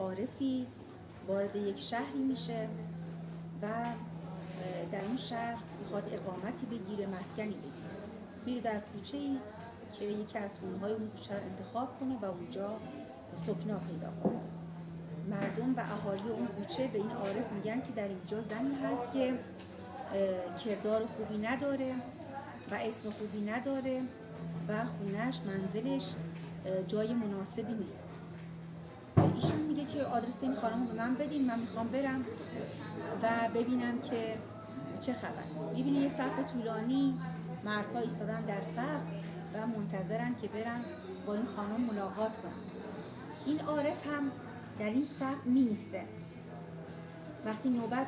عارفی وارد یک شهری میشه و در اون شهر میخواد اقامتی بگیره، مسکنی بگیره. میره در کوچه‌ای که یکی از خونه‌های اون کوچه رو انتخاب کنه و اونجا سکنا پیدا کنه. مردم و اهالی اون کوچه به این عارف میگن که در اینجا زنی هست که کردار خوبی نداره و اسم خوبی نداره و خونهش، منزلش جای مناسبی نیست. ایشون میگه که آدرس این خانم رو به من بدین، من میخوام برم و ببینم که چه خبر. میبینه یه صف طولانی مردها ایستادن در صف و منتظرن که برن با این خانم ملاقات کنن. این عارف هم در این صف میسته. وقتی نوبت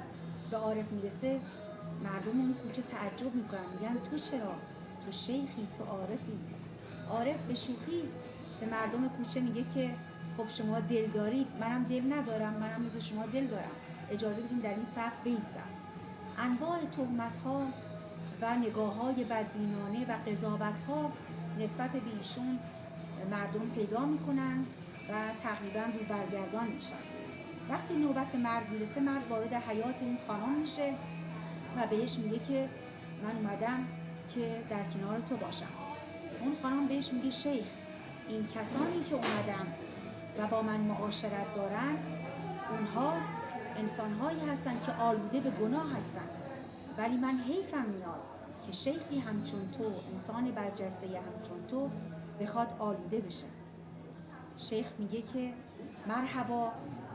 به عارف میرسه مردم اون کوچه تعجب میکنن، میگن تو چرا؟ تو شیخی، تو عارفی. عارف به شوخی به مردم کوچه میگه که خب شما دل دارید، منم دل ندارم، منم مثل شما دل دارم، اجازه بدین در این صف بیستم. انواع تهمت‌ها و نگاه‌های بدبینانه و قضاوت‌ها نسبت به ایشون مردم پیدا میکنن و تقریبا رو برگردان میشن. وقتی نوبت مرد میرسه، مرد وارد حیات این خانم میشه و بهش میگه که من اومدم که در کنار تو باشم. اون خانم بهش میگه شیخ، این کسانی که اومدن و با من معاشرت دارن اونها انسانهایی هستن که آلوده به گناه هستن، ولی من حیفم میاد که شیخی همچون تو، انسان برجسته همچون تو بخواد آلوده بشه. شیخ میگه که مرحبا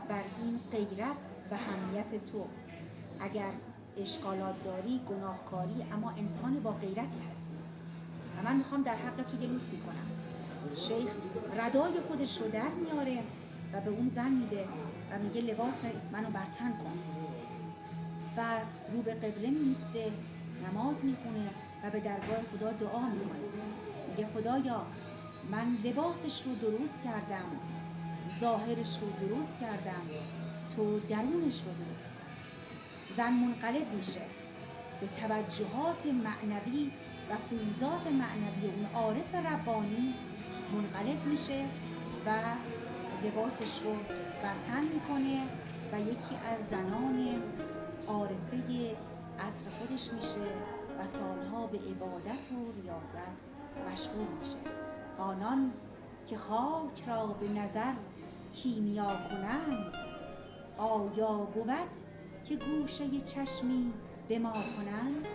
بر این غیرت و حمیت تو، اگر اشکالات داری، گناهکاری، اما انسان با غیرتی هستی و من میخوام در حق تو یه لطفی کنم. شیخ ردای خودش رو در میاره و به اون زن میده و میگه لباس منو برتن کن و رو به قبله میسته، نماز میخونه و به درگاه خدا دعا میکنه. میگه خدایا من لباسش رو درست کردم، ظاهرش رو درست کردم، تو درونش رو درست کردم. زن منقلب میشه به توجهات معنوی و فیوزات معنوی اون عارف ربانی، منقلب میشه و لباسش رو برتن میکنه و یکی از زنان عارفه عصر خودش میشه و سالها به عبادت و ریاضت مشغول میشه. آنان که خاک را به نظر کیمیا کنند، آیا بود که گوشه چشمی به ما کنند؟